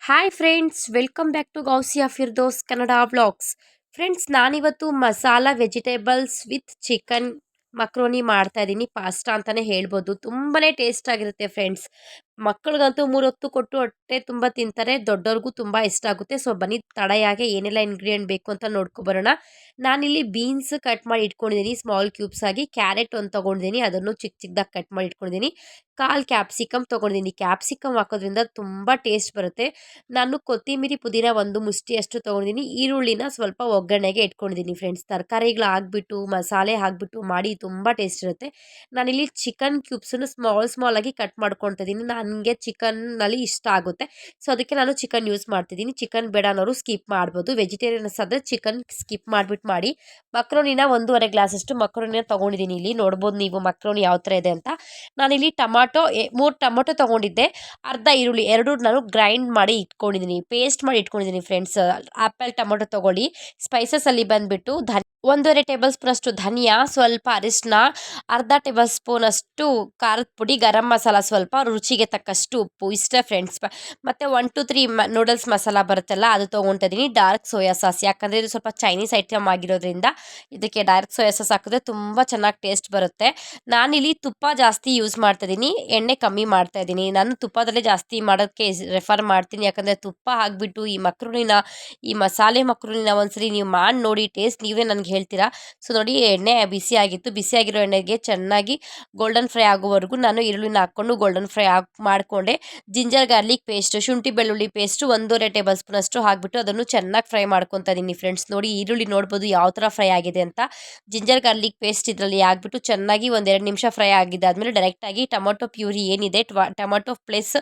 Hi friends, welcome back to Gausiya Firdous Kannada vlogs. Friends, ನಾನಿವತ್ತು masala vegetables with chicken macaroni ಮಾಡ್ತಾ ಇದ್ದೀನಿ. Pasta ಅಂತಾನೆ ಹೇಳ್ಬೋದು. ತುಂಬಾನೇ ಟೇಸ್ಟ್ ಆಗಿರುತ್ತೆ ಫ್ರೆಂಡ್ಸ್. ಮಕ್ಕಳಿಗಂತೂ 3 ಹೊತ್ತು ಕೊಟ್ಟು ಹೊಟ್ಟೆ ತುಂಬ ತಿಂತಾರೆ. ದೊಡ್ಡವ್ರಿಗೂ ತುಂಬ ಇಷ್ಟ ಆಗುತ್ತೆ. ಸೊ ಬನ್ನಿ, ತಡೆಯಾಗೆ ಏನೆಲ್ಲ ಇಂಗ್ರೀಡಿಯೆಂಟ್ ಬೇಕು ಅಂತ ನೋಡ್ಕೊಬರೋಣ. ನಾನಿಲ್ಲಿ ಬೀನ್ಸ್ ಕಟ್ ಮಾಡಿ ಇಟ್ಕೊಂಡಿದ್ದೀನಿ ಸ್ಮಾಲ್ ಕ್ಯೂಬ್ಸ್ ಆಗಿ. ಕ್ಯಾರೆಟ್ ಒಂದು ತೊಗೊಂಡಿದ್ದೀನಿ, ಅದನ್ನು ಚಿಕ್ಕ ಚಿಕ್ಕದಾಗಿ ಕಟ್ ಮಾಡಿ ಇಟ್ಕೊಂಡಿದ್ದೀನಿ. ಕಾಲ್ ಕ್ಯಾಪ್ಸಿಕಮ್ ತೊಗೊಂಡಿದ್ದೀನಿ. ಕ್ಯಾಪ್ಸಿಕಮ್ ಹಾಕೋದ್ರಿಂದ ತುಂಬ ಟೇಸ್ಟ್ ಬರುತ್ತೆ. ನಾನು ಕೊತ್ತಿಮಿರಿ ಪುದೀನ ಒಂದು ಮುಷ್ಟಿಯಷ್ಟು ತೊಗೊಂಡಿದ್ದೀನಿ. ಈರುಳ್ಳಿನ ಸ್ವಲ್ಪ ಒಗ್ಗರಣೆಗೆ ಇಟ್ಕೊಂಡಿದ್ದೀನಿ ಫ್ರೆಂಡ್ಸ್. ತರಕಾರಿಗಳು ಹಾಕ್ಬಿಟ್ಟು ಮಸಾಲೆ ಹಾಕ್ಬಿಟ್ಟು ಮಾಡಿ ತುಂಬ ಟೇಸ್ಟ್ ಇರುತ್ತೆ. ನಾನಿಲ್ಲಿ ಚಿಕನ್ ಕ್ಯೂಬ್ಸನ್ನು ಸ್ಮಾಲ್ ಆಗಿ ಕಟ್ ಮಾಡ್ಕೊಳ್ತಾ ಇದ್ದೀನಿ. ನನಗೆ ಚಿಕನ್ನಲ್ಲಿ ಇಷ್ಟ ಆಗುತ್ತೆ, ಸೊ ಅದಕ್ಕೆ ನಾನು ಚಿಕನ್ ಯೂಸ್ ಮಾಡ್ತಿದ್ದೀನಿ. ಚಿಕನ್ ಬೇಡ ಅನ್ನೋರು ಸ್ಕಿಪ್ ಮಾಡ್ಬೋದು. ವೆಜಿಟೇರಿಯನ್ಸ್ ಆದರೆ ಚಿಕನ್ ಸ್ಕಿಪ್ ಮಾಡಿಬಿಟ್ಟು ಮಾಡಿ. ಮಕ್ರೋನಿನ 1.5 ಗ್ಲಾಸಷ್ಟು ಮಕ್ರೋನಿನ ತೊಗೊಂಡಿದ್ದೀನಿ. ಇಲ್ಲಿ ನೋಡ್ಬೋದು ನೀವು ಮಕ್ರೋನಿ ಯಾವ ಥರ ಇದೆ ಅಂತ. ನಾನಿಲ್ಲಿ 3 ಟೊಮೊಟೊ ತೊಗೊಂಡಿದ್ದೆ. ಅರ್ಧ ಈರುಳ್ಳಿ, ಎರಡು ನಾನು ಗ್ರೈಂಡ್ ಮಾಡಿ ಇಟ್ಕೊಂಡಿದ್ದೀನಿ, ಪೇಸ್ಟ್ ಮಾಡಿ ಇಟ್ಕೊಂಡಿದ್ದೀನಿ ಫ್ರೆಂಡ್ಸ್. ಆ್ಯಪಲ್ ಟೊಮೊಟೊ ತೊಗೊಳ್ಳಿ. ಸ್ಪೈಸಸಲ್ಲಿ ಬಂದುಬಿಟ್ಟು 1.5 ಟೇಬಲ್ ಸ್ಪೂನ್ ಅಷ್ಟು ಧನಿಯಾ, ಸ್ವಲ್ಪ ಅರಿಶಿನ, ಅರ್ಧ ಟೇಬಲ್ ಸ್ಪೂನ್ ಅಷ್ಟು ಖಾರದ ಪುಡಿ, ಗರಂ ಮಸಾಲ ಸ್ವಲ್ಪ, ರುಚಿಗೆ ತಕ್ಕಷ್ಟು ಉಪ್ಪು, ಇಷ್ಟೇ ಫ್ರೆಂಡ್ಸ್. ಮತ್ತು 1 to 3 ನೂಡಲ್ಸ್ ಮಸಾಲ ಬರುತ್ತಲ್ಲ, ಅದು ತೊಗೊಳ್ತಾ ಇದ್ದೀನಿ. ಡಾರ್ಕ್ ಸೋಯಾ ಸಾಸ್, ಯಾಕಂದರೆ ಇದು ಸ್ವಲ್ಪ ಚೈನೀಸ್ ಐಟಮ್ ಆಗಿರೋದ್ರಿಂದ ಇದಕ್ಕೆ ಡಾರ್ಕ್ ಸೋಯಾ ಸಾಸ್ ಹಾಕಿದ್ರೆ ತುಂಬ ಚೆನ್ನಾಗಿ ಟೇಸ್ಟ್ ಬರುತ್ತೆ. ನಾನಿಲ್ಲಿ ತುಪ್ಪ ಜಾಸ್ತಿ ಯೂಸ್ ಮಾಡ್ತಾ ಇದ್ದೀನಿ, ಎಣ್ಣೆ ಕಮ್ಮಿ ಮಾಡ್ತಾ ಇದ್ದೀನಿ. ನಾನು ತುಪ್ಪದಲ್ಲೇ ಜಾಸ್ತಿ ಮಾಡೋಕ್ಕೆ ರೆಫರ್ ಮಾಡ್ತೀನಿ, ಯಾಕಂದರೆ ತುಪ್ಪ ಹಾಕ್ಬಿಟ್ಟು ಈ ಮಸಾಲೆ ಮಕ್ರೋನಿನ ಒಂದ್ಸರಿ ನೀವು ಮಾಡಿ ನೋಡಿ, ಟೇಸ್ಟ್ ನೀವೇ ನನಗೆ ಹೇಳ್ತೀರಾ. ಸೊ ನೋಡಿ, ಎಣ್ಣೆ ಬಿಸಿ ಆಗಿತ್ತು. ಬಿಸಿಯಾಗಿರೋ ಎಣ್ಣೆಗೆ ಚೆನ್ನಾಗಿ ಗೋಲ್ಡನ್ ಫ್ರೈ ಆಗೋವರೆಗೂ ನಾನು ಈರುಳ್ಳಿನ ಹಾಕ್ಕೊಂಡು ಗೋಲ್ಡನ್ ಫ್ರೈ ಮಾಡಿಕೊಂಡೆ. ಜಿಂಜರ್ ಗಾರ್ಲಿಕ್ ಪೇಸ್ಟ್, ಶುಂಠಿ ಬೆಳ್ಳುಳ್ಳಿ ಪೇಸ್ಟು 1.5 ಟೇಬಲ್ ಸ್ಪೂನ್ ಅಷ್ಟು ಹಾಕ್ಬಿಟ್ಟು ಅದನ್ನು ಚೆನ್ನಾಗಿ ಫ್ರೈ ಮಾಡ್ಕೊತಾ ಇದ್ದೀನಿ ಫ್ರೆಂಡ್ಸ್. ನೋಡಿ, ಈರುಳ್ಳಿ ನೋಡ್ಬೋದು ಯಾವ ಥರ ಫ್ರೈ ಆಗಿದೆ ಅಂತ. ಜಿಂಜರ್ ಗಾರ್ಲಿಕ್ ಪೇಸ್ಟ್ ಇದರಲ್ಲಿ ಹಾಕ್ಬಿಟ್ಟು ಚೆನ್ನಾಗಿ 1-2 ನಿಮಿಷ ಫ್ರೈ ಆಗಿದ್ದಾದಮೇಲೆ ಡೈರೆಕ್ಟಾಗಿ ಟೊಮೊಟೊ ಪ್ಯೂರಿ ಏನಿದೆ, ಟೊಮೊಟೊ ಪ್ಲಸ್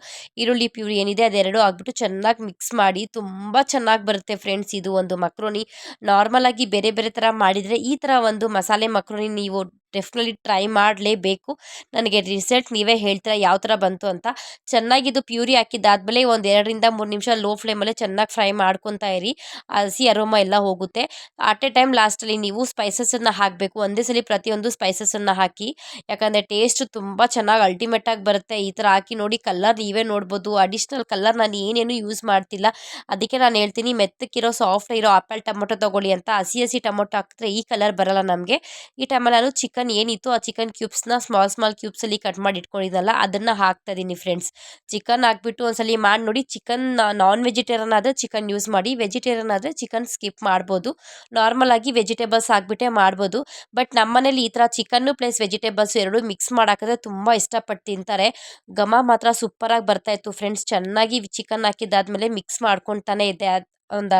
ಈರುಳ್ಳಿ ಪ್ಯೂರಿ ಏನಿದೆ ಅದೆರಡು ಹಾಕ್ಬಿಟ್ಟು ಚೆನ್ನಾಗಿ ಮಿಕ್ಸ್ ಮಾಡಿ. ತುಂಬ ಚೆನ್ನಾಗಿ ಬರುತ್ತೆ ಫ್ರೆಂಡ್ಸ್ ಇದು ಒಂದು ಮಕ್ರೋನಿ. ನಾರ್ಮಲ್ ಆಗಿ ಬೇರೆ ಬೇರೆ ಥರ ಮಾಡಿದರೆ ಈ ಥರ ಒಂದು ಮಸಾಲೆ ಮಕ್ರೋನಿ ನೀವು ಡೆಫಿನೆಟ್ಲಿ ಟ್ರೈ ಮಾಡಲೇಬೇಕು. ನನಗೆ ರಿಸಲ್ಟ್ ನೀವೇ ಹೇಳ್ತೀರಾ ಯಾವ ಥರ ಬಂತು ಅಂತ. ಚೆನ್ನಾಗಿ ಇದು ಪ್ಯೂರಿ ಹಾಕಿದ್ದಾದಮೇಲೆ ಒಂದು 2-3 ನಿಮಿಷ ಲೋ ಫ್ಲೇಮಲ್ಲೇ ಚೆನ್ನಾಗಿ ಫ್ರೈ ಮಾಡ್ಕೊತಾ ಇರಿ. ಹಸಿ ಅರೋಮ ಎಲ್ಲ ಹೋಗುತ್ತೆ. ಅಟ್ ಎ ಟೈಮ್ ಲಾಸ್ಟಲ್ಲಿ ನೀವು ಸ್ಪೈಸಸನ್ನು ಹಾಕಬೇಕು. ಒಂದೇ ಸಲ ಪ್ರತಿಯೊಂದು ಸ್ಪೈಸಸನ್ನು ಹಾಕಿ, ಯಾಕಂದರೆ ಟೇಸ್ಟ್ ತುಂಬ ಚೆನ್ನಾಗಿ ಅಲ್ಟಿಮೇಟಾಗಿ ಬರುತ್ತೆ. ಈ ಥರ ಹಾಕಿ ನೋಡಿ. ಕಲರ್ ನೀವೇ ನೋಡ್ಬೋದು. ಅಡಿಷ್ನಲ್ ಕಲರ್ ನಾನು ಏನೇನು ಯೂಸ್ ಮಾಡ್ತಿಲ್ಲ, ಅದಕ್ಕೆ ನಾನು ಹೇಳ್ತೀನಿ ಮೆತ್ತಕ್ಕಿರೋ ಸಾಫ್ಟ್ ಇರೋ ಆ್ಯಪಲ್ ಟೊಮೊಟೊ ತೊಗೊಳ್ಳಿ ಅಂತ. ಹಸಿ ಟೊಮೊಟೊ ಹಾಕಿದ್ರೆ ಈ ಕಲರ್ ಬರಲ್ಲ ನಮಗೆ. ಈ ಟೈಮಲ್ಲಿ ನಾನು ಚಿಕನ್ ಏನಿತ್ತು ಆ ಚಿಕನ್ ಕ್ಯೂಬ್ಸ್ನ ಸ್ಮಾಲ್ ಕ್ಯೂಬ್ಸಲ್ಲಿ ಕಟ್ ಮಾಡಿ ಇಟ್ಕೊಂಡಿದ್ದಲ್ಲ, ಅದನ್ನು ಹಾಕ್ತಾ ಇದ್ದೀನಿ ಫ್ರೆಂಡ್ಸ್. ಚಿಕನ್ ಹಾಕ್ಬಿಟ್ಟು ಒಂದ್ಸಲಿ ಮಾಡಿ ನೋಡಿ. ಚಿಕನ್ ನಾನ್ ವೆಜಿಟೇರಿಯನ್ ಆದರೆ ಚಿಕನ್ ಯೂಸ್ ಮಾಡಿ, ವೆಜಿಟೇರಿಯನ್ ಆದರೆ ಚಿಕನ್ ಸ್ಕಿಪ್ ಮಾಡ್ಬೋದು. ನಾರ್ಮಲ್ ಆಗಿ ವೆಜಿಟೇಬಲ್ಸ್ ಹಾಕ್ಬಿಟ್ಟೆ ಮಾಡ್ಬೋದು. ಬಟ್ ನಮ್ಮನೇಲಿ ಈ ಥರ ಚಿಕನ್ನು ಪ್ಲಸ್ ವೆಜಿಟೇಬಲ್ಸ್ ಎರಡು ಮಿಕ್ಸ್ ಮಾಡಾಕಿದ್ರೆ ತುಂಬ ಇಷ್ಟಪಟ್ಟು ತಿಂತಾರೆ. ಘಮ ಮಾತ್ರ ಸೂಪರಾಗಿ ಬರ್ತಾಯಿತ್ತು ಫ್ರೆಂಡ್ಸ್. ಚೆನ್ನಾಗಿ ಚಿಕನ್ ಹಾಕಿದ್ದಾದಮೇಲೆ ಮಿಕ್ಸ್ ಮಾಡ್ಕೊತಾನೆ ಇದ್ದೆ. ಒಂದು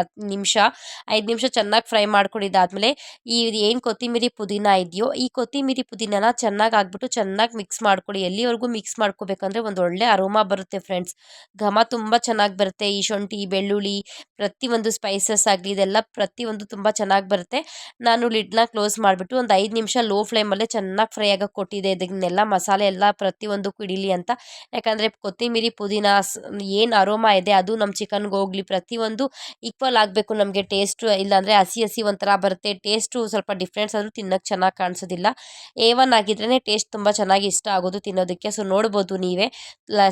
5 ನಿಮಿಷ ಚೆನ್ನಾಗಿ ಫ್ರೈ ಮಾಡ್ಕೊಂಡಿದ್ದಾದಮೇಲೆ ಈ ಏನು ಕೊತ್ತಿಮಿರಿ ಪುದೀನ ಇದೆಯೋ, ಈ ಕೊತ್ತಿಮಿರಿ ಪುದೀನನ ಚೆನ್ನಾಗಿ ಹಾಕ್ಬಿಟ್ಟು ಚೆನ್ನಾಗಿ ಮಿಕ್ಸ್ ಮಾಡ್ಕೊಳ್ಳಿ. ಎಲ್ಲಿವರೆಗೂ ಮಿಕ್ಸ್ ಮಾಡ್ಕೋಬೇಕಂದ್ರೆ ಒಂದು ಒಳ್ಳೆ ಅರೋಮಾ ಬರುತ್ತೆ ಫ್ರೆಂಡ್ಸ್. ಘಮ ತುಂಬ ಚೆನ್ನಾಗಿ ಬರುತ್ತೆ. ಈ ಶುಂಠಿ ಬೆಳ್ಳುಳ್ಳಿ ಪ್ರತಿಯೊಂದು ಸ್ಪೈಸಸ್ ಆಗಲಿ ಇದೆಲ್ಲ ಪ್ರತಿಯೊಂದು ತುಂಬ ಚೆನ್ನಾಗಿ ಬರುತ್ತೆ. ನಾನು ಲಿಡ್ನ ಕ್ಲೋಸ್ ಮಾಡಿಬಿಟ್ಟು ಒಂದು 5 ನಿಮಿಷ ಲೋ ಫ್ಲೇಮಲ್ಲೇ ಚೆನ್ನಾಗಿ ಫ್ರೈ ಆಗೋಕ್ಕೆ ಕೊಟ್ಟಿದ್ದೆ. ಇದನ್ನೆಲ್ಲ ಮಸಾಲೆ ಎಲ್ಲ ಪ್ರತಿಯೊಂದಕ್ಕೂ ಹಿಡೀಲಿ ಅಂತ. ಯಾಕಂದರೆ ಕೊತ್ತಿಮಿರಿ ಪುದೀನ ಏನು ಅರೋಮಾ ಇದೆ ಅದು ನಮ್ಮ ಚಿಕನ್ಗೆ ಹೋಗಲಿ. ಪ್ರತಿಯೊಂದು ಈಕ್ವಲ್ ಆಗಬೇಕು ನಮಗೆ ಟೇಸ್ಟು. ಇಲ್ಲಾಂದರೆ ಹಸಿ ಒಂಥರ ಬರುತ್ತೆ. ಟೇಸ್ಟು ಸ್ವಲ್ಪ ಡಿಫ್ರೆನ್ಸ್ ಆದರೂ ತಿನ್ನೋಕ್ಕೆ ಚೆನ್ನಾಗಿ ಕಾಣಿಸೋದಿಲ್ಲ. A1 ಆಗಿದ್ರೇ ಟೇಸ್ಟ್ ತುಂಬ ಚೆನ್ನಾಗಿ ಇಷ್ಟ ಆಗೋದು ತಿನ್ನೋದಕ್ಕೆ. ಸೊ ನೋಡ್ಬೋದು ನೀವೇ,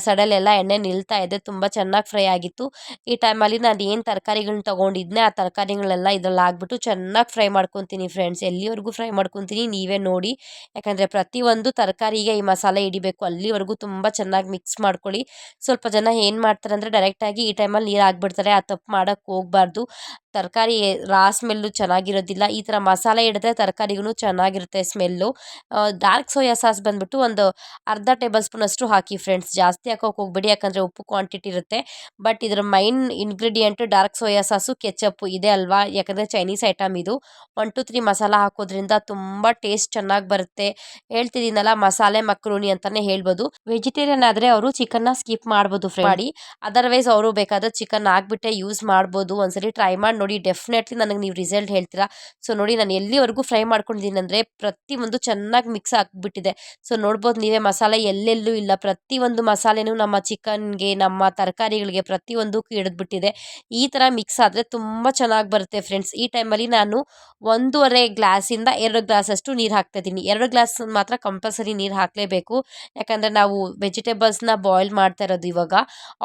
ಸಡಲೆಲ್ಲ ಎಣ್ಣೆ ನಿಲ್ತಾ ಇದೆ. ತುಂಬ ಚೆನ್ನಾಗಿ ಫ್ರೈ ಆಗಿತ್ತು. ಈ ಟೈಮಲ್ಲಿ ನಾನು ಏನು ತರಕಾರಿಗಳನ್ನ ತೊಗೊಂಡಿದ್ದೆ ಆ ತರಕಾರಿಗಳೆಲ್ಲ ಇದರಲ್ಲಿ ಹಾಕ್ಬಿಟ್ಟು ಚೆನ್ನಾಗಿ ಫ್ರೈ ಮಾಡ್ಕೊತೀನಿ ಫ್ರೆಂಡ್ಸ್. ಎಲ್ಲಿವರೆಗೂ ಫ್ರೈ ಮಾಡ್ಕೊತೀನಿ ನೀವೇ ನೋಡಿ, ಯಾಕಂದರೆ ಪ್ರತಿಯೊಂದು ತರಕಾರಿಗೆ ಈ ಮಸಾಲೆ ಹಿಡಿಬೇಕು. ಅಲ್ಲಿವರೆಗೂ ತುಂಬ ಚೆನ್ನಾಗಿ ಮಿಕ್ಸ್ ಮಾಡ್ಕೊಳ್ಳಿ. ಸ್ವಲ್ಪ ಜನ ಏನು ಮಾಡ್ತಾರೆ ಅಂದರೆ ಡೈರೆಕ್ಟಾಗಿ ಈ ಟೈಮಲ್ಲಿ ನೀರು ಹಾಕ್ಬಿಡ್ತಾರೆ. ಆ ತಪ್ಪು ಮಾಡೋಕ್ಕೆ ಹೋಗಬಾರ್ದು. ತರಕಾರಿ ಸ್ಮೆಲ್ಲು ಚೆನ್ನಾಗಿರೋದಿಲ್ಲ. ಈ ಥರ ಮಸಾಲೆ ಹಿಡಿದ್ರೆ ತರಕಾರಿಗೂ ಚೆನ್ನಾಗಿರುತ್ತೆ ಸ್ಮೆಲ್ಲು. ಡಾರ್ಕ್ ಸೋಯಾ ಸಾಸ್ ಬಂದುಬಿಟ್ಟು ಒಂದು ಅರ್ಧ ಟೇಬಲ್ ಸ್ಪೂನ್ ಅಷ್ಟು ಹಾಕಿ ಫ್ರೆಂಡ್ಸ್. ಜಾಸ್ತಿ ಹಾಕೋಕೆ ಹೋಗಬೇಡಿ, ಯಾಕಂದರೆ ಉಪ್ಪು ಕ್ವಾಂಟಿಟಿ ಇರುತ್ತೆ. ಬಟ್ ಇದರ main ingredient dark soya sauce, ketchup ಇದೆ ಅಲ್ವಾ, ಯಾಕಂದರೆ ಚೈನೀಸ್ ಐಟಮ್ ಇದು. 1 to 3 ಮಸಾಲ ಹಾಕೋದ್ರಿಂದ ತುಂಬ ಟೇಸ್ಟ್ ಚೆನ್ನಾಗಿ ಬರುತ್ತೆ. ಹೇಳ್ತಿದ್ದೀನಲ್ಲ, ಮಸಾಲೆ ಮಕ್ರೋನಿ ಅಂತಲೇ ಹೇಳ್ಬೋದು. ವೆಜಿಟೇರಿಯನ್ ಆದರೆ ಅವರು ಚಿಕನ್ನ ಸ್ಕಿಪ್ ಮಾಡ್ಬೋದು ಮಾಡಿ. ಅದರ್ವೈಸ್ ಅವರು ಬೇಕಾದರೆ ಚಿಕನ್ ಹಾಕ್ಬಿಟ್ಟೆ ಯೂಸ್ ಮಾಡ್ಬೋದು. ಒಂದ್ಸರಿ ಟ್ರೈ ಮಾಡಿ ನೋಡಿ, ಡೆಫಿನೆಟ್ಲಿ ನನಗೆ ನೀವು ರಿಸಲ್ಟ್ ಹೇಳ್ತೀರಾ. ಸೊ ನೋಡಿ, ನಾನು ಎಲ್ಲಿವರೆಗೂ ಫ್ರೈ ಮಾಡ್ಕೊಂಡಿದ್ದೀನಿ ಅಂದರೆ ಪ್ರತಿಯೊಂದು ಚೆನ್ನಾಗಿ ಮಿಕ್ಸ್ ಆಗಿಬಿಟ್ಟಿದೆ. ಸೊ ನೋಡ್ಬೋದು ನೀವೇ, ಮಸಾಲೆ ಎಲ್ಲೆಲ್ಲೂ ಇಲ್ಲ. ಪ್ರತಿಯೊಂದು ಮಸಾಲೆನೂ ನಮ್ಮ ಚಿಕನ್ಗೆ, ನಮ್ಮ ತರಕಾರಿಗಳಿಗೆ ಪ್ರತಿಯೊಂದಕ್ಕೂ ಹಿಡಿದ್ಬಿಟ್ಟಿದೆ. ಈ ಥರ ಮಿಕ್ಸ್ ಆದರೆ ತುಂಬ ಚೆನ್ನಾಗಿ ಬರುತ್ತೆ ಫ್ರೆಂಡ್ಸ್. ಈ ಟೈಮಲ್ಲಿ ನಾನು 1.5 ಗ್ಲಾಸಿಂದ 2 ಗ್ಲಾಸಷ್ಟು ನೀರು ಹಾಕ್ತಾಯಿದ್ದೀನಿ. 2 ಗ್ಲಾಸ್ ಮಾತ್ರ ಕಂಪಲ್ಸರಿ ನೀರು ಹಾಕಲೇಬೇಕು. ಯಾಕಂದರೆ ನಾವು ವೆಜಿಟೇಬಲ್ಸ್ನ ಬಾಯ್ಲ್ ಮಾಡ್ತಾ ಇರೋದು ಇವಾಗ.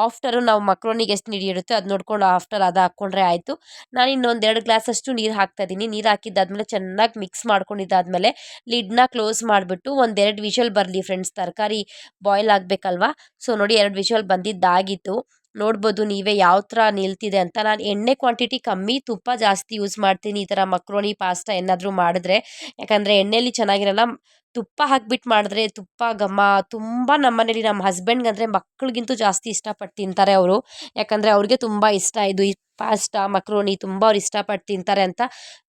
ಆಫ್ಟರು ನಾವು ಮಕ್ರೋನಿಗೆ ಎಷ್ಟು ನೀರು ಇರುತ್ತೆ ಅದು ನೋಡ್ಕೊಂಡು ಆಫ್ಟರ್ ಅದು ಹಾಕ್ಕೊಂಡ್ರೆ ಆಯಿತು. ನಾನು ಇನ್ನೊಂದು 2 ಗ್ಲಾಸಷ್ಟು ನೀರು ಹಾಕ್ತಾಯಿದ್ದೀನಿ. ನೀರು ಹಾಕಿದ್ದಾದ್ಮೇಲೆ ಚೆನ್ನಾಗಿ ಮಿಕ್ಸ್ ಮಾಡ್ಕೊಂಡಿದ್ದಾದ್ಮೇಲೆ ಲಿಡ್ನ ಕ್ಲೋಸ್ ಮಾಡಿಬಿಟ್ಟು 1-2 ವಿಷಲ್ ಬರಲಿ ಫ್ರೆಂಡ್ಸ್. ತರಕಾರಿ ಬಾಯ್ಲ್ ಆಗಬೇಕಲ್ವಾ. ಸೊ ನೋಡಿ, 2 ವಿಷಲ್ ಬಂದಿದ್ದಾಗಿತ್ತು. ನೋಡ್ಬೋದು ನೀವೇ ಯಾವ ಥರ ನಿಲ್ತಿದೆ ಅಂತ. ನಾನು ಎಣ್ಣೆ ಕ್ವಾಂಟಿಟಿ ಕಮ್ಮಿ, ತುಪ್ಪ ಜಾಸ್ತಿ ಯೂಸ್ ಮಾಡ್ತೀನಿ ಈ ಥರ ಮಕ್ರೋನಿ ಪಾಸ್ತಾ ಏನಾದರೂ ಮಾಡಿದ್ರೆ. ಯಾಕಂದರೆ ಎಣ್ಣೆಯಲ್ಲಿ ಚೆನ್ನಾಗಿರಲ್ಲ. ತುಪ್ಪ ಹಾಕ್ಬಿಟ್ಟು ಮಾಡಿದ್ರೆ ತುಪ್ಪ ಘಮ ತುಂಬ. ನಮ್ಮನೇಲಿ ನಮ್ಮ ಹಸ್ಬೆಂಡ್ಗಂದರೆ ಮಕ್ಳಿಗಿಂತೂ ಜಾಸ್ತಿ ಇಷ್ಟಪಟ್ಟು ತಿಂತಾರೆ ಅವರು. ಯಾಕಂದರೆ ಅವ್ರಿಗೆ ತುಂಬ ಇಷ್ಟ ಇದು ಈ ಪಾಸ್ತಾ ಮಕ್ರೋನಿ, ತುಂಬ ಅವ್ರು ಇಷ್ಟಪಟ್ಟು ತಿಂತಾರೆ ಅಂತ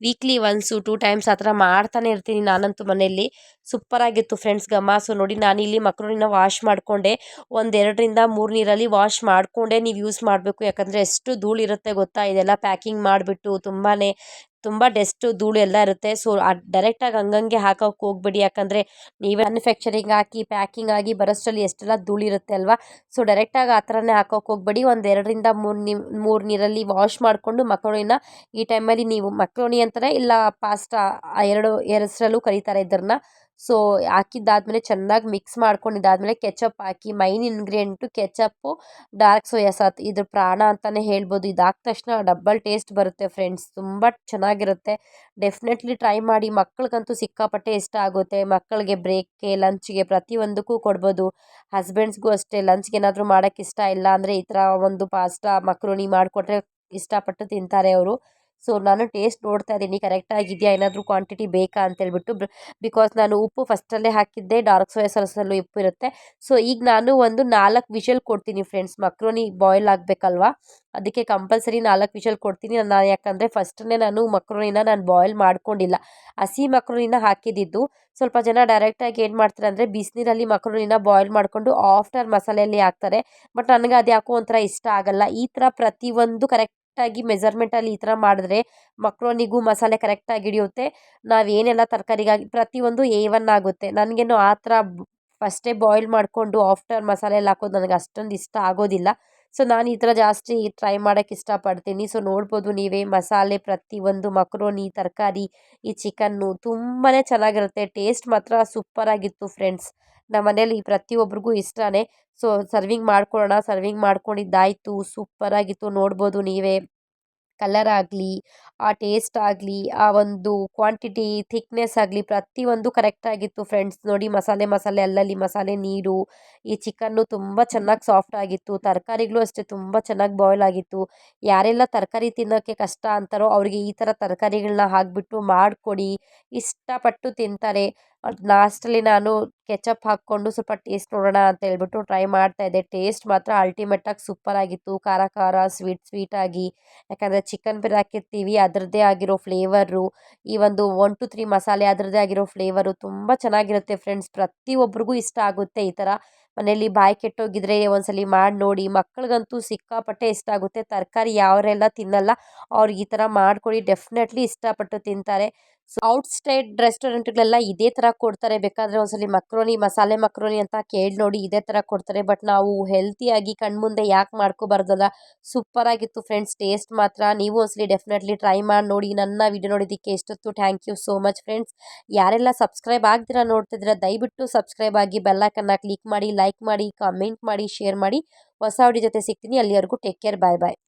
ವೀಕ್ಲಿ ಒನ್ಸು 2 ಟೈಮ್ಸ್ ಆ ಥರ ಮಾಡ್ತಾನೆ ಇರ್ತೀನಿ ನಾನಂತೂ ಮನೆಯಲ್ಲಿ. ಸೂಪರಾಗಿತ್ತು ಫ್ರೆಂಡ್ಸ್ ಘಮ. ಸೊ ನೋಡಿ, ನಾನಿಲ್ಲಿ ಮಕ್ರೋನಿನ ವಾಶ್ ಮಾಡಿಕೊಂಡೆ. 2-3 ನೀರಲ್ಲಿ ವಾಶ್ ಮಾಡಿಕೊಂಡೇ ನೀವು ಯೂಸ್ ಮಾಡಬೇಕು. ಯಾಕಂದರೆ ಎಷ್ಟು ಧೂಳಿರುತ್ತೆ ಗೊತ್ತಾ. ಇದೆಲ್ಲ ಪ್ಯಾಕಿಂಗ್ ಮಾಡಿಬಿಟ್ಟು ತುಂಬ ಡಸ್ಟು ಧೂಳು ಎಲ್ಲ ಇರುತ್ತೆ. ಸೊ ಡೈರೆಕ್ಟಾಗಿ ಹಂಗಂಗೆ ಹಾಕೋಕ್ಕೆ ಹೋಗ್ಬೇಡಿ. ಯಾಕಂದರೆ ನೀವೇ ಮ್ಯಾನುಫ್ಯಾಕ್ಚರಿಂಗ್ ಹಾಕಿ ಪ್ಯಾಕಿಂಗ್ ಆಗಿ ಬರೋಷ್ಟರಲ್ಲಿ ಎಷ್ಟೆಲ್ಲ ಧೂಳಿರುತ್ತೆ ಅಲ್ವಾ. ಸೊ ಡೈರೆಕ್ಟಾಗಿ ಆ ಥರನೇ ಹಾಕೋಕ್ಕೆ ಹೋಗ್ಬೇಡಿ. 2-3 ನೀರಲ್ಲಿ ವಾಶ್ ಮಾಡಿಕೊಂಡು ಮಕ್ರೋನಿನ ಈ ಟೈಮಲ್ಲಿ ನೀವು ಮಕ್ರೋನಿ ಅಂತಾರೆ ಇಲ್ಲ ಪಾಸ್ತಾ, ಎರಡು ಹೆಸರಲ್ಲೂ ಕರೀತಾರೆ ಇದನ್ನ. ಸೊ ಹಾಕಿದ್ದಾದ್ಮೇಲೆ ಚೆನ್ನಾಗಿ ಮಿಕ್ಸ್ ಮಾಡ್ಕೊಂಡಿದ್ದಾದ್ಮೇಲೆ ಕೆಚಪ್ ಹಾಕಿ. Main ingredient ketchup, dark soya sauce, ಇದ್ರ ಪ್ರಾಣ ಅಂತಲೇ ಹೇಳ್ಬೋದು. ಇದಾದ ತಕ್ಷಣ ಡಬ್ಬಲ್ ಟೇಸ್ಟ್ ಬರುತ್ತೆ ಫ್ರೆಂಡ್ಸ್, ತುಂಬ ಚೆನ್ನಾಗಿರುತ್ತೆ. ಡೆಫಿನೆಟ್ಲಿ ಟ್ರೈ ಮಾಡಿ. ಮಕ್ಕಳಿಗಂತೂ ಸಿಕ್ಕಾಪಟ್ಟೆ ಇಷ್ಟ ಆಗುತ್ತೆ. ಮಕ್ಕಳಿಗೆ ಬ್ರೇಕ್ಗೆ, ಲಂಚ್ಗೆ ಪ್ರತಿಯೊಂದಕ್ಕೂ ಕೊಡ್ಬೋದು. ಹಸ್ಬೆಂಡ್ಸ್ಗೂ ಅಷ್ಟೇ, ಲಂಚ್ಗೆ ಏನಾದರೂ ಮಾಡೋಕ್ಕೆ ಇಷ್ಟ ಇಲ್ಲ ಅಂದರೆ ಈ ಥರ ಒಂದು ಪಾಸ್ತಾ ಮಕ್ರೋನಿ ಮಾಡಿಕೊಟ್ರೆ ಇಷ್ಟಪಟ್ಟು ತಿಂತಾರೆ ಅವರು. ಸೊ ನಾನು ಟೇಸ್ಟ್ ನೋಡ್ತಾ ಇದ್ದೀನಿ ಕರೆಕ್ಟಾಗಿದೆಯಾ, ಏನಾದರೂ ಕ್ವಾಂಟಿಟಿ ಬೇಕಾ ಅಂತೇಳ್ಬಿಟ್ಟು. ಬಿಕಾಸ್ ನಾನು ಉಪ್ಪು ಫಸ್ಟಲ್ಲೇ ಹಾಕಿದ್ದೆ, ಡಾರ್ಕ್ ಸೋಯಾ ಸಾಸಲ್ಲೂ ಉಪ್ಪು ಇರುತ್ತೆ. ಸೊ ಈಗ ನಾನು ಒಂದು 4 ವಿಷಲ್ ಕೊಡ್ತೀನಿ ಫ್ರೆಂಡ್ಸ್. ಮಕ್ರೋನಿ ಬಾಯ್ಲ್ ಆಗಬೇಕಲ್ವಾ, ಅದಕ್ಕೆ ಕಂಪಲ್ಸರಿ 4 ವಿಷಲ್ ಕೊಡ್ತೀನಿ ನಾನು. ಯಾಕಂದರೆ ಫಸ್ಟನ್ನೇ ನಾನು ಮಕ್ರೋನಿನ ಬಾಯ್ಲ್ ಮಾಡ್ಕೊಂಡಿಲ್ಲ, ಹಸಿ ಮಕ್ರೋನಿನ ಹಾಕಿದ್ದಿದ್ದು. ಸ್ವಲ್ಪ ಜನ ಡೈರೆಕ್ಟಾಗಿ ಏನು ಮಾಡ್ತಾರೆ ಅಂದರೆ ಬಿಸಿನೀರಲ್ಲಿ ಮಕ್ರೋನಿನ ಬಾಯ್ಲ್ ಮಾಡಿಕೊಂಡು ಆಫ್ಟರ್ ಮಸಾಲೆಯಲ್ಲಿ ಹಾಕ್ತಾರೆ. ಬಟ್ ನನಗೆ ಅದು ಯಾಕೋ ಒಂಥರ ಇಷ್ಟ ಆಗಲ್ಲ. ಈ ಥರ ಪ್ರತಿಯೊಂದು ಕರೆಕ್ಟಾಗಿ ಮೆಜರ್ಮೆಂಟಲ್ಲಿ ಈ ಥರ ಮಾಡಿದ್ರೆ ಮಕ್ರೋನಿಗೂ ಮಸಾಲೆ ಕರೆಕ್ಟಾಗಿ ಹಿಡಿಯುತ್ತೆ. ನಾವೇನೆಲ್ಲ ತರಕಾರಿಗಾಗಿ ಪ್ರತಿಯೊಂದು A1 ಆಗುತ್ತೆ. ನನಗೇನು ಆ ಥರ ಫಸ್ಟೇ ಬಾಯ್ಲ್ ಮಾಡಿಕೊಂಡು ಆಫ್ಟರ್ ಮಸಾಲೆಯಲ್ಲಿ ಹಾಕೋದು ನನಗೆ ಅಷ್ಟೊಂದು ಇಷ್ಟ ಆಗೋದಿಲ್ಲ. ಸೊ ನಾನು ಈ ಥರ ಜಾಸ್ತಿ ಟ್ರೈ ಮಾಡೋಕ್ಕೆ ಇಷ್ಟಪಡ್ತೀನಿ. ಸೊ ನೋಡ್ಬೋದು ನೀವೇ, ಮಸಾಲೆ ಪ್ರತಿಯೊಂದು ಮಕ್ರೋನಿ, ತರಕಾರಿ, ಈ ಚಿಕನ್ನು ತುಂಬಾ ಚೆನ್ನಾಗಿರುತ್ತೆ. ಟೇಸ್ಟ್ ಮಾತ್ರ ಸೂಪರಾಗಿತ್ತು ಫ್ರೆಂಡ್ಸ್. ನಮ್ಮ ಮನೇಲಿ ಪ್ರತಿಯೊಬ್ಬರಿಗೂ ಇಷ್ಟನೇ. ಸೊ ಸರ್ವಿಂಗ್ ಮಾಡ್ಕೊಳ್ಳೋಣ. ಸರ್ವಿಂಗ್ ಮಾಡ್ಕೊಂಡಿದ್ದಾಯಿತು. ಸೂಪರಾಗಿತ್ತು. ನೋಡ್ಬೋದು ನೀವೇ, ಕಲರ್ ಆಗಲಿ, ಆ ಟೇಸ್ಟ್ ಆಗಲಿ, ಆ ಒಂದು ಕ್ವಾಂಟಿಟಿ, ಥಿಕ್ನೆಸ್ ಆಗಲಿ ಪ್ರತಿಯೊಂದು ಕರೆಕ್ಟಾಗಿತ್ತು ಫ್ರೆಂಡ್ಸ್. ನೋಡಿ, ಮಸಾಲೆ ಅಲ್ಲಲ್ಲಿ ಮಸಾಲೆ ನೀರು. ಈ ಚಿಕನ್ನು ತುಂಬ ಚೆನ್ನಾಗಿ ಸಾಫ್ಟ್ ಆಗಿತ್ತು. ತರಕಾರಿಗಳು ಅಷ್ಟೇ ತುಂಬ ಚೆನ್ನಾಗಿ ಬಾಯ್ಲ್ ಆಗಿತ್ತು. ಯಾರೆಲ್ಲ ತರಕಾರಿ ತಿನ್ನೋಕ್ಕೆ ಕಷ್ಟ ಅಂತಾರೋ ಅವರಿಗೆ ಈ ಥರ ತರಕಾರಿಗಳನ್ನ ಹಾಕಿಬಿಟ್ಟು ಮಾಡಿಕೊಡಿ, ಇಷ್ಟಪಟ್ಟು ತಿಂತಾರೆ. ಲಾಸ್ಟಲ್ಲಿ ನಾನು ಕೆಚಪ್ ಹಾಕ್ಕೊಂಡು ಸ್ವಲ್ಪ ಟೇಸ್ಟ್ ನೋಡೋಣ ಅಂತ ಹೇಳ್ಬಿಟ್ಟು ಟ್ರೈ ಮಾಡ್ತಾಯಿದ್ದೆ. ಟೇಸ್ಟ್ ಮಾತ್ರ ಅಲ್ಟಿಮೇಟಾಗಿ ಸೂಪರಾಗಿತ್ತು. ಖಾರ ಖಾರ, ಸ್ವೀಟಾಗಿ. ಯಾಕಂದರೆ ಚಿಕನ್ ಬೇರೆ ಹಾಕಿರ್ತೀವಿ, ಅದರದ್ದೇ ಆಗಿರೋ ಫ್ಲೇವರು, ಈ ಒಂದು 1-3 ಮಸಾಲೆ ಅದರದ್ದೇ ಆಗಿರೋ ಫ್ಲೇವರು ತುಂಬ ಚೆನ್ನಾಗಿರುತ್ತೆ ಫ್ರೆಂಡ್ಸ್. ಪ್ರತಿಯೊಬ್ಬರಿಗೂ ಇಷ್ಟ ಆಗುತ್ತೆ ಈ ಥರ. ಮನೇಲಿ ಬಾಯಿ ಕೆಟ್ಟೋಗಿದ್ರೆ ಒಂದ್ಸಲಿ ಮಾಡಿ ನೋಡಿ. ಮಕ್ಕಳಿಗಂತೂ ಸಿಕ್ಕಾಪಟ್ಟೆ ಇಷ್ಟ ಆಗುತ್ತೆ. ತರಕಾರಿ ಯಾರೆಲ್ಲ ತಿನ್ನಲ್ಲ ಅವ್ರಿಗೆ ಈ ಥರ ಮಾಡಿಕೊಡಿ, ಡೆಫಿನೆಟ್ಲಿ ಇಷ್ಟಪಟ್ಟು ತಿಂತಾರೆ. ಸೊ ಔಟ್ಸೈಡ್ ರೆಸ್ಟೋರೆಂಟ್ಗಳೆಲ್ಲ ಇದೇ ಥರ ಕೊಡ್ತಾರೆ. ಬೇಕಾದರೆ ಒಂದ್ಸಲಿ ಮಕ್ರೋನಿ, ಮಸಾಲೆ ಮಕ್ರೋನಿ ಅಂತ ಕೇಳಿ ನೋಡಿ, ಇದೇ ಥರ ಕೊಡ್ತಾರೆ. ಬಟ್ ನಾವು ಹೆಲ್ತಿಯಾಗಿ ಕಣ್ಮುಂದೆ ಯಾಕೆ ಮಾಡ್ಕೋಬಾರ್ದಲ್ಲ. ಸೂಪರಾಗಿತ್ತು ಫ್ರೆಂಡ್ಸ್. ಟೇಸ್ಟ್ ಮಾತ್ರ ನೀವು ಒಂದ್ಸಲಿ ಡೆಫಿನೆಟ್ಲಿ ಟ್ರೈ ಮಾಡಿ ನೋಡಿ. ನನ್ನ ವಿಡಿಯೋ ನೋಡಿದ್ದಕ್ಕೆ ಎಷ್ಟೊತ್ತು thank you so much friends. ಯಾರೆಲ್ಲ ಸಬ್ಸ್ಕ್ರೈಬ್ ಆಗ್ದಿರಾ ನೋಡ್ತಿದ್ದೀರಾ, ದಯವಿಟ್ಟು ಸಬ್ಸ್ಕ್ರೈಬ್ ಆಗಿ ಬೆಲ್ಲೈಕನ್ನ ಕ್ಲಿಕ್ ಮಾಡಿ, ಲೈಕ್ ಮಾಡಿ, ಕಾಮೆಂಟ್ ಮಾಡಿ, ಶೇರ್ ಮಾಡಿ. ಹೊಸ ವಿಡಿಯೋ ಜೊತೆ ಸಿಗ್ತೀನಿ. ಅಲ್ಲಿವರೆಗೂ ಟೇಕ್ ಕೇರ್, ಬಾಯ್ ಬಾಯ್.